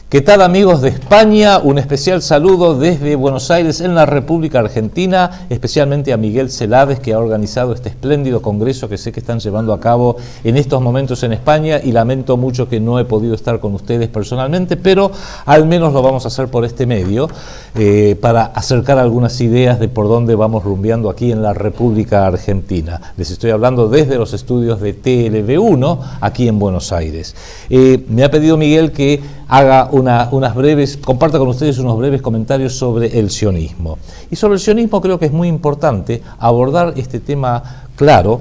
¿Qué tal, amigos de España? Un especial saludo desde Buenos Aires, en la República Argentina, especialmente a Miguel Celades, que ha organizado este espléndido congreso que sé que están llevando a cabo en estos momentos en España, y lamento mucho que no he podido estar con ustedes personalmente, pero al menos lo vamos a hacer por este medio, para acercar algunas ideas de por dónde vamos rumbeando aquí en la República Argentina. Les estoy hablando desde los estudios de TLV1, aquí en Buenos Aires. Me ha pedido Miguel que haga comparta con ustedes unos breves comentarios sobre el sionismo. Y sobre el sionismo creo que es muy importante abordar este tema claro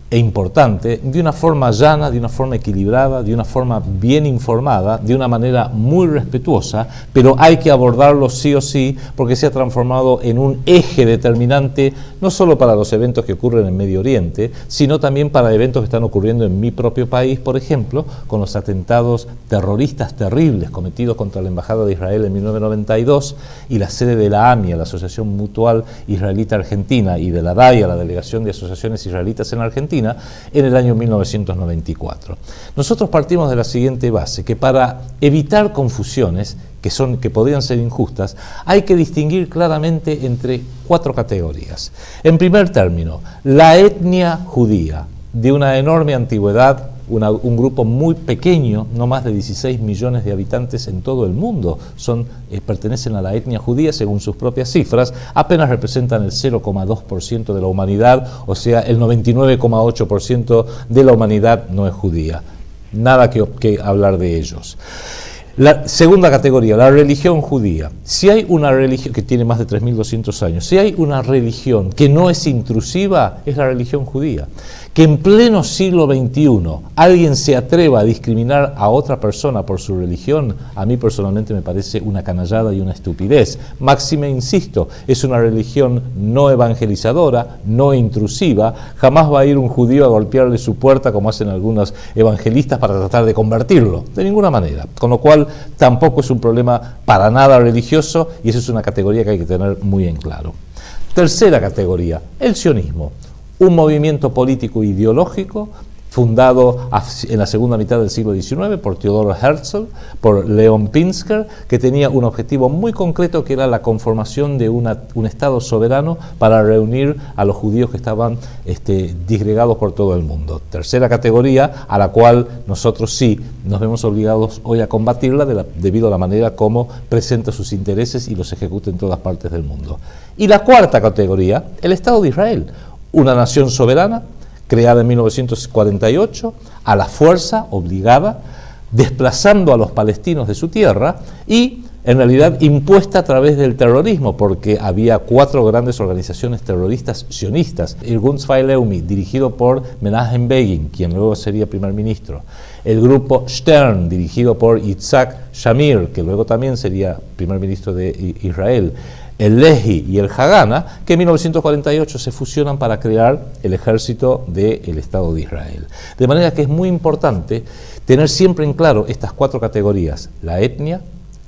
e importante, de una forma llana, de una forma equilibrada, de una forma bien informada, de una manera muy respetuosa, pero hay que abordarlo sí o sí, porque se ha transformado en un eje determinante, no solo para los eventos que ocurren en Medio Oriente, sino también para eventos que están ocurriendo en mi propio país, por ejemplo, con los atentados terroristas terribles cometidos contra la Embajada de Israel en 1992 y la sede de la AMIA, la Asociación Mutual Israelita Argentina, y de la DAIA, la Delegación de Asociaciones Israelitas en Argentina, en el año 1994. Nosotros partimos de la siguiente base, que para evitar confusiones que podrían ser injustas, hay que distinguir claramente entre cuatro categorías. En primer término, la etnia judía, de una enorme antigüedad, un grupo muy pequeño, no más de 16 millones de habitantes en todo el mundo, pertenecen a la etnia judía según sus propias cifras, apenas representan el 0,2% de la humanidad, o sea, el 99,8% de la humanidad no es judía. Nada que hablar de ellos. La segunda categoría, la religión judía. Si hay una religión que tiene más de 3.200 años, si hay una religión que no es intrusiva, es la religión judía. Que en pleno siglo XXI alguien se atreva a discriminar a otra persona por su religión, a mí personalmente me parece una canallada y una estupidez. Máxime, insisto, es una religión no evangelizadora, no intrusiva. Jamás va a ir un judío a golpearle su puerta como hacen algunos evangelistas para tratar de convertirlo, de ninguna manera. Con lo cual tampoco es un problema para nada religioso, y esa es una categoría que hay que tener muy en claro. Tercera categoría, el sionismo. Un movimiento político ideológico fundado en la segunda mitad del siglo XIX por Theodor Herzl, por Leon Pinsker, que tenía un objetivo muy concreto, que era la conformación de un Estado soberano para reunir a los judíos que estaban disgregados por todo el mundo. Tercera categoría, a la cual nosotros sí nos vemos obligados hoy a combatirla debido a la manera como presenta sus intereses y los ejecuta en todas partes del mundo. Y la cuarta categoría, el Estado de Israel, una nación soberana, creada en 1948, a la fuerza, obligada, desplazando a los palestinos de su tierra y, en realidad, impuesta a través del terrorismo, porque había cuatro grandes organizaciones terroristas sionistas: el Irgun Tzvai Leumi, dirigido por Menachem Begin, quien luego sería primer ministro; el grupo Stern, dirigido por Yitzhak Shamir, que luego también sería primer ministro de Israel; el Lehi y el Hagana, que en 1948 se fusionan para crear el ejército del Estado de Israel. De manera que es muy importante tener siempre en claro estas cuatro categorías: la etnia,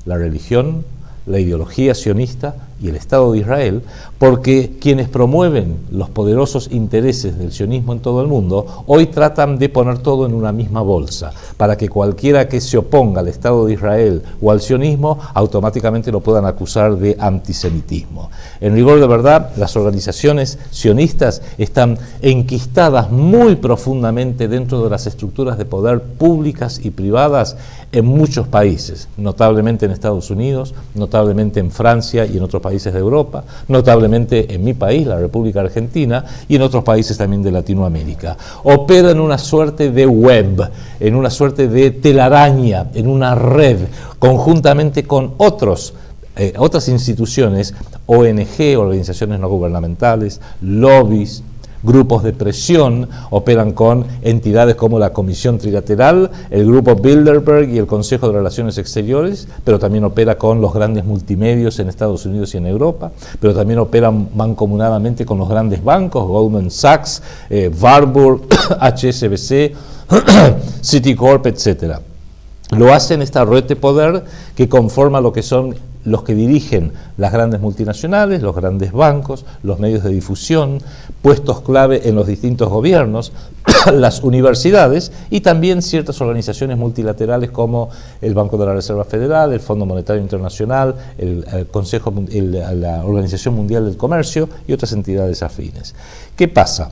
la religión, la ideología sionista y el Estado de Israel, porque quienes promueven los poderosos intereses del sionismo en todo el mundo hoy tratan de poner todo en una misma bolsa, para que cualquiera que se oponga al Estado de Israel o al sionismo automáticamente lo puedan acusar de antisemitismo. En rigor de verdad, las organizaciones sionistas están enquistadas muy profundamente dentro de las estructuras de poder públicas y privadas en muchos países, notablemente en Estados Unidos, notablemente en Francia y en otros países de Europa, notablemente en mi país, la República Argentina, y en otros países también de Latinoamérica. Opera en una suerte de web, en una suerte de telaraña, en una red, conjuntamente con otras instituciones, ONG, organizaciones no gubernamentales, lobbies, grupos de presión. Operan con entidades como la Comisión Trilateral, el Grupo Bilderberg y el Consejo de Relaciones Exteriores, pero también opera con los grandes multimedios en Estados Unidos y en Europa, pero también operan mancomunadamente con los grandes bancos, Goldman Sachs, Warburg, HSBC, Citicorp, etc. Lo hacen esta red de poder que conforma lo que son los que dirigen las grandes multinacionales, los grandes bancos, los medios de difusión, puestos clave en los distintos gobiernos, las universidades y también ciertas organizaciones multilaterales como el Banco de la Reserva Federal, el Fondo Monetario Internacional, la Organización Mundial del Comercio y otras entidades afines. ¿Qué pasa?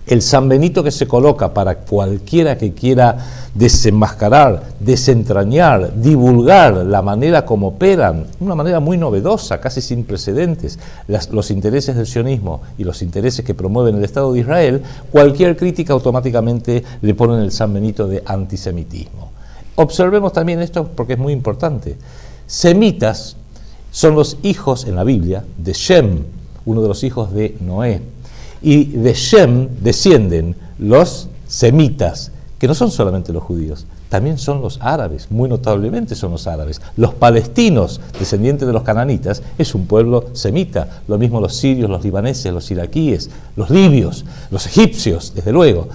El San Benito que se coloca para cualquiera que quiera desenmascarar, desentrañar, divulgar la manera como operan, una manera muy novedosa, casi sin precedentes, los intereses del sionismo y los intereses que promueven el Estado de Israel, cualquier crítica automáticamente le ponen el San Benito de antisemitismo. Observemos también esto porque es muy importante. Semitas son los hijos en la Biblia de Shem, uno de los hijos de Noé. Y de Shem descienden los semitas, que no son solamente los judíos, también son los árabes, muy notablemente son los árabes. Los palestinos, descendientes de los cananitas, es un pueblo semita, lo mismo los sirios, los libaneses, los iraquíes, los libios, los egipcios, desde luego.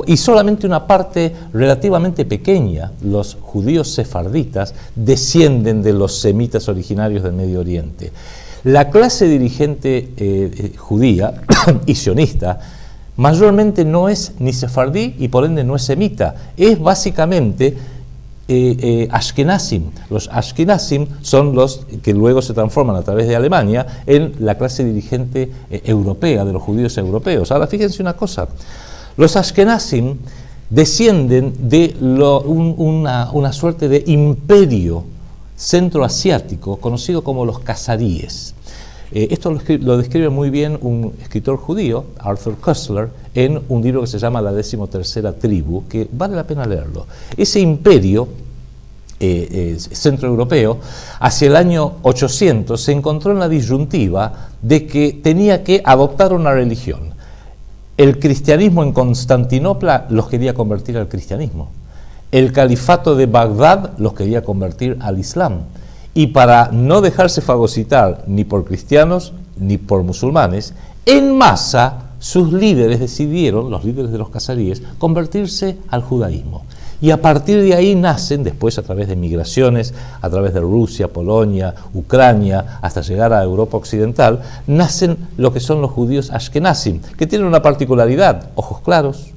Y solamente una parte relativamente pequeña, los judíos sefarditas, descienden de los semitas originarios del Medio Oriente. La clase dirigente judía y sionista mayormente no es ni sefardí y por ende no es semita, es básicamente ashkenazim. Los ashkenazim son los que luego se transforman a través de Alemania en la clase dirigente europea, de los judíos europeos. Ahora fíjense una cosa, los ashkenazim descienden de una suerte de imperio centroasiático conocido como los casaríes. Esto lo describe muy bien un escritor judío, Arthur Koestler, en un libro que se llama La 13ª tribu, que vale la pena leerlo. Ese imperio centroeuropeo, hacia el año 800, se encontró en la disyuntiva de que tenía que adoptar una religión. El cristianismo en Constantinopla los quería convertir al cristianismo. El califato de Bagdad los quería convertir al Islam. Y para no dejarse fagocitar ni por cristianos ni por musulmanes, en masa sus líderes decidieron, los líderes de los casaríes, convertirse al judaísmo. Y a partir de ahí nacen, después a través de migraciones, a través de Rusia, Polonia, Ucrania, hasta llegar a Europa Occidental, nacen lo que son los judíos ashkenazim, que tienen una particularidad: ojos claros,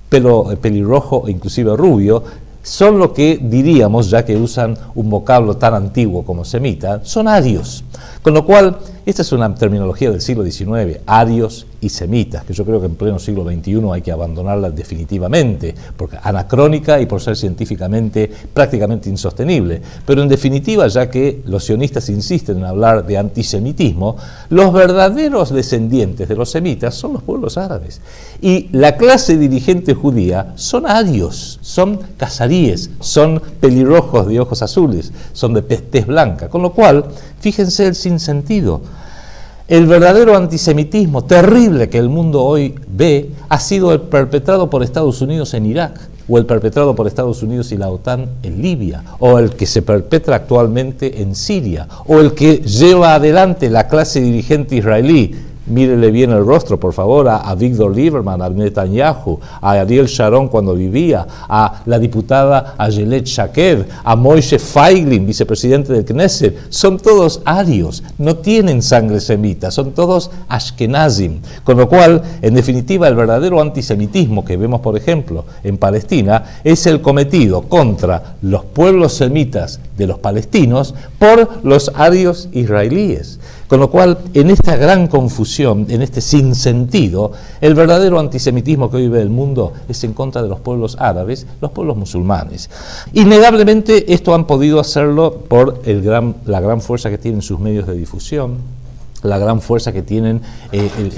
pelo pelirrojo e inclusive rubio. Son lo que diríamos, ya que usan un vocablo tan antiguo como semita, son arios. Con lo cual, esta es una terminología del siglo XIX, arios y semitas, que yo creo que en pleno siglo XXI hay que abandonarla definitivamente, porque anacrónica y por ser científicamente prácticamente insostenible. Pero en definitiva, ya que los sionistas insisten en hablar de antisemitismo, los verdaderos descendientes de los semitas son los pueblos árabes. Y la clase dirigente judía son arios, son casaríes, son pelirrojos de ojos azules, son de tez blanca. Con lo cual, fíjense el sinsentido. El verdadero antisemitismo terrible que el mundo hoy ve ha sido el perpetrado por Estados Unidos en Irak, o el perpetrado por Estados Unidos y la OTAN en Libia, o el que se perpetra actualmente en Siria, o el que lleva adelante la clase dirigente israelí. Mírele bien el rostro, por favor, a Víctor Lieberman, a Netanyahu, a Ariel Sharon cuando vivía, a la diputada Ayelet Shaked, a Moshe Feiglin, vicepresidente del Knesset. Son todos arios, no tienen sangre semita, son todos ashkenazim. Con lo cual, en definitiva, el verdadero antisemitismo que vemos, por ejemplo, en Palestina, es el cometido contra los pueblos semitas de los palestinos por los arios israelíes. Con lo cual, en esta gran confusión, en este sinsentido, el verdadero antisemitismo que hoy vive el mundo es en contra de los pueblos árabes, los pueblos musulmanes. Innegablemente esto han podido hacerlo por la gran fuerza que tienen sus medios de difusión, la gran fuerza que tienen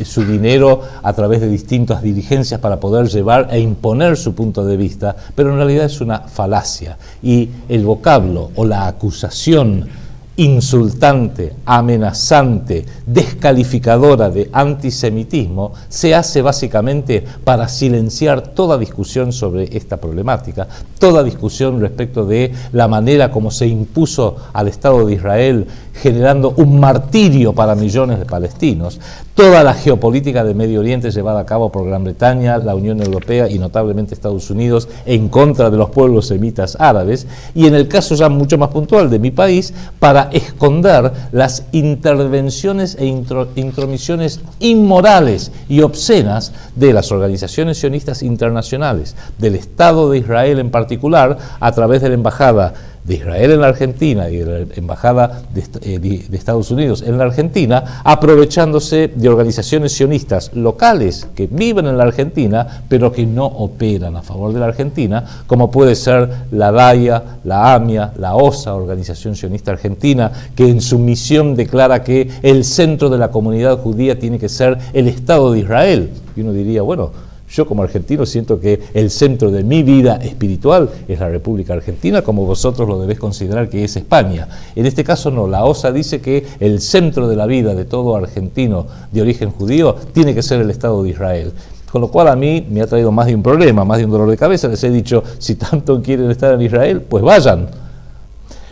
su dinero a través de distintas dirigencias para poder llevar e imponer su punto de vista, pero en realidad es una falacia. Y el vocablo o la acusación insultante, amenazante, descalificadora de antisemitismo se hace básicamente para silenciar toda discusión sobre esta problemática, toda discusión respecto de la manera como se impuso al Estado de Israel generando un martirio para millones de palestinos. Toda la geopolítica de Medio Oriente llevada a cabo por Gran Bretaña, la Unión Europea y notablemente Estados Unidos en contra de los pueblos semitas árabes, y en el caso ya mucho más puntual de mi país, para esconder las intervenciones e intromisiones inmorales y obscenas de las organizaciones sionistas internacionales, del Estado de Israel en particular, a través de la Embajada de Israel en la Argentina y de la Embajada de Estados Unidos en la Argentina, aprovechándose de organizaciones sionistas locales que viven en la Argentina, pero que no operan a favor de la Argentina, como puede ser la DAIA, la AMIA, la OSA, Organización Sionista Argentina, que en su misión declara que el centro de la comunidad judía tiene que ser el Estado de Israel. Y uno diría, bueno, yo como argentino siento que el centro de mi vida espiritual es la República Argentina, como vosotros lo debéis considerar que es España. En este caso no, la OSA dice que el centro de la vida de todo argentino de origen judío tiene que ser el Estado de Israel. Con lo cual a mí me ha traído más de un problema, más de un dolor de cabeza. Les he dicho, si tanto quieren estar en Israel, pues vayan.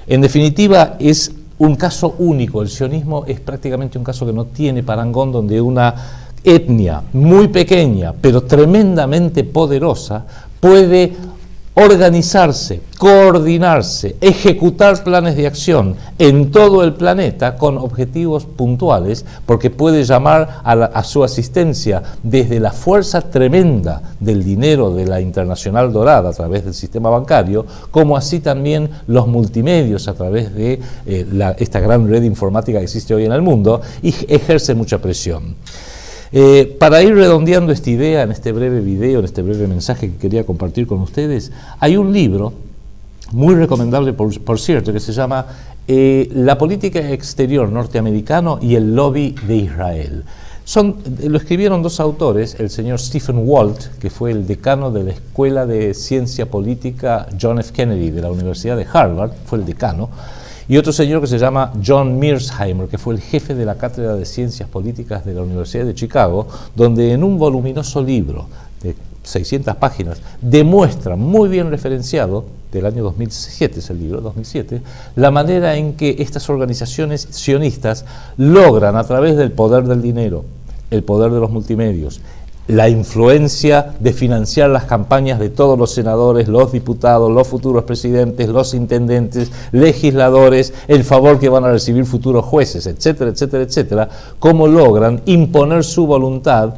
En definitiva, es un caso único. El sionismo es prácticamente un caso que no tiene parangón, donde una etnia muy pequeña pero tremendamente poderosa puede organizarse, coordinarse, ejecutar planes de acción en todo el planeta con objetivos puntuales, porque puede llamar a su asistencia desde la fuerza tremenda del dinero de la Internacional Dorada a través del sistema bancario, como así también los multimedios a través de esta gran red informática que existe hoy en el mundo, y ejerce mucha presión. Para ir redondeando esta idea en este breve video, en este breve mensaje que quería compartir con ustedes, hay un libro muy recomendable, por cierto, que se llama La política exterior norteamericano y el lobby de Israel. Lo escribieron dos autores, el señor Stephen Walt, que fue el decano de la Escuela de Ciencia Política John F. Kennedy de la Universidad de Harvard, fue el decano, y otro señor que se llama John Mearsheimer, que fue el jefe de la Cátedra de Ciencias Políticas de la Universidad de Chicago, donde en un voluminoso libro de 600 páginas demuestra, muy bien referenciado, del año 2007, es el libro, 2007, la manera en que estas organizaciones sionistas logran, a través del poder del dinero, el poder de los multimedios, la influencia de financiar las campañas de todos los senadores, los diputados, los futuros presidentes, los intendentes, legisladores, el favor que van a recibir futuros jueces, etcétera, etcétera, etcétera, cómo logran imponer su voluntad,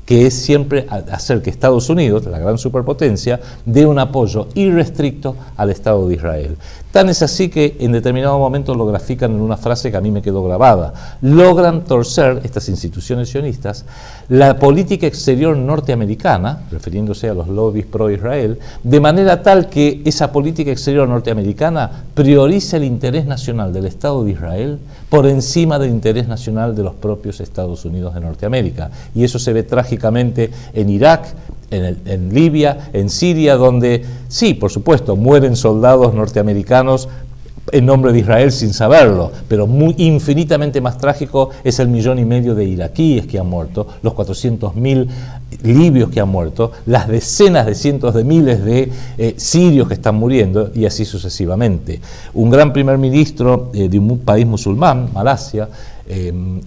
que es siempre hacer que Estados Unidos, la gran superpotencia, dé un apoyo irrestricto al Estado de Israel. Tan es así que en determinado momento lo grafican en una frase que a mí me quedó grabada. Logran torcer, estas instituciones sionistas, la política exterior norteamericana, refiriéndose a los lobbies pro-Israel, de manera tal que esa política exterior norteamericana prioriza el interés nacional del Estado de Israel por encima del interés nacional de los propios Estados Unidos de Norteamérica. Y eso se ve trágicamente en Irak, en Libia, en Siria, donde sí, por supuesto, mueren soldados norteamericanos en nombre de Israel sin saberlo, pero infinitamente más trágico es el 1,5 millones de iraquíes que han muerto, los 400.000 libios que han muerto, las decenas de cientos de miles de sirios que están muriendo, y así sucesivamente. Un gran primer ministro de un país musulmán, Malasia,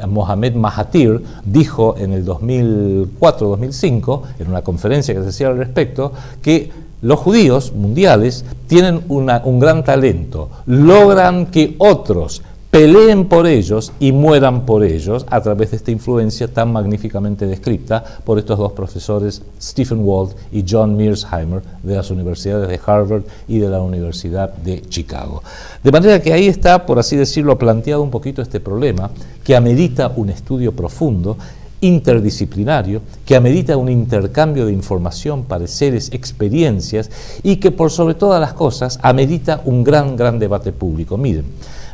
Mohamed Mahathir, dijo en el 2004-2005, en una conferencia que se hacía al respecto, que los judíos mundiales tienen un gran talento, logran que otros peleen por ellos y mueran por ellos a través de esta influencia tan magníficamente descrita por estos dos profesores, Stephen Walt y John Mearsheimer, de las universidades de Harvard y de la Universidad de Chicago. De manera que ahí está, por así decirlo, planteado un poquito este problema que amerita un estudio profundo, interdisciplinario, que amerita un intercambio de información, pareceres, experiencias, y que por sobre todas las cosas amerita un gran debate público. Miren,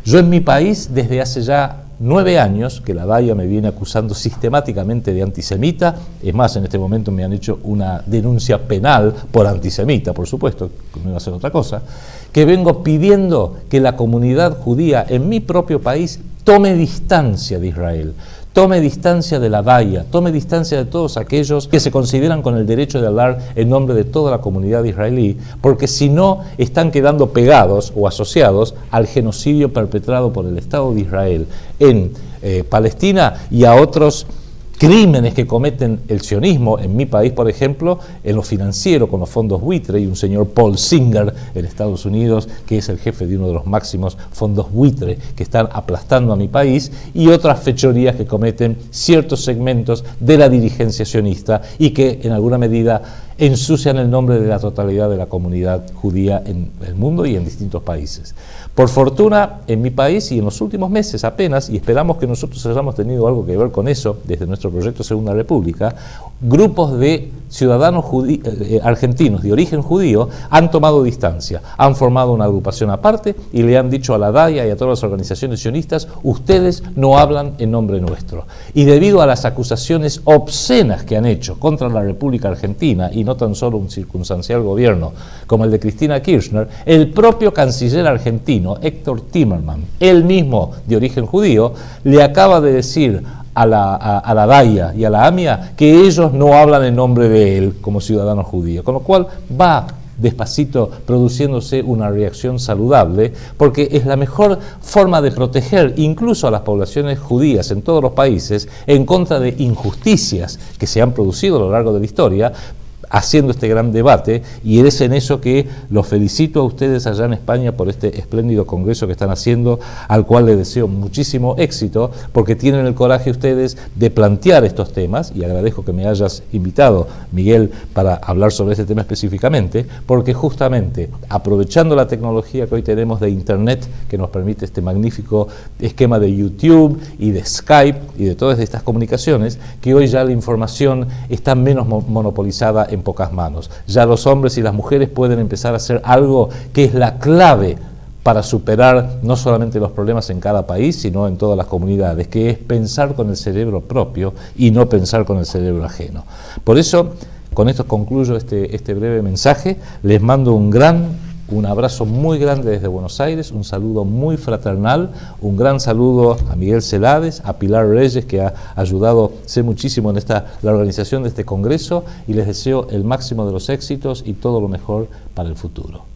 yo en mi país desde hace ya 9 años que la DAIA me viene acusando sistemáticamente de antisemita, es más, en este momento me han hecho una denuncia penal por antisemita, por supuesto, que no iba a ser otra cosa, que vengo pidiendo que la comunidad judía en mi propio país tome distancia de Israel, tome distancia de la Daya, tome distancia de todos aquellos que se consideran con el derecho de hablar en nombre de toda la comunidad israelí, porque si no están quedando pegados o asociados al genocidio perpetrado por el Estado de Israel en Palestina y a otros crímenes que cometen el sionismo en mi país, por ejemplo, en lo financiero con los fondos buitre, y un señor Paul Singer en Estados Unidos, que es el jefe de uno de los máximos fondos buitre que están aplastando a mi país, y otras fechorías que cometen ciertos segmentos de la dirigencia sionista y que en alguna medida ensucian el nombre de la totalidad de la comunidad judía en el mundo y en distintos países. Por fortuna, en mi país y en los últimos meses apenas, y esperamos que nosotros hayamos tenido algo que ver con eso desde nuestro proyecto Segunda República, grupos de ciudadanos argentinos de origen judío han tomado distancia, han formado una agrupación aparte y le han dicho a la Daya y a todas las organizaciones sionistas: ustedes no hablan en nombre nuestro. Y debido a las acusaciones obscenas que han hecho contra la República Argentina, y no tan solo un circunstancial gobierno como el de Cristina Kirchner, el propio canciller argentino, Héctor Timerman, él mismo de origen judío, le acaba de decir a la Daya y a la AMIA que ellos no hablan en nombre de él como ciudadano judío, con lo cual va despacito produciéndose una reacción saludable, porque es la mejor forma de proteger incluso a las poblaciones judías en todos los países en contra de injusticias que se han producido a lo largo de la historia, haciendo este gran debate, y es en eso que los felicito a ustedes allá en España por este espléndido congreso que están haciendo, al cual les deseo muchísimo éxito, porque tienen el coraje ustedes de plantear estos temas, y agradezco que me hayas invitado, Miguel, para hablar sobre este tema específicamente, porque justamente aprovechando la tecnología que hoy tenemos de Internet, que nos permite este magnífico esquema de YouTube y de Skype y de todas estas comunicaciones, que hoy ya la información está menos monopolizada en pocas manos. Ya los hombres y las mujeres pueden empezar a hacer algo que es la clave para superar no solamente los problemas en cada país, sino en todas las comunidades, que es pensar con el cerebro propio y no pensar con el cerebro ajeno. Por eso, con esto concluyo este breve mensaje. Les mando un abrazo muy grande desde Buenos Aires, un saludo muy fraternal, un gran saludo a Miguel Celades, a Pilar Reyes, que ha ayudado muchísimo en la organización de este congreso, y les deseo el máximo de los éxitos y todo lo mejor para el futuro.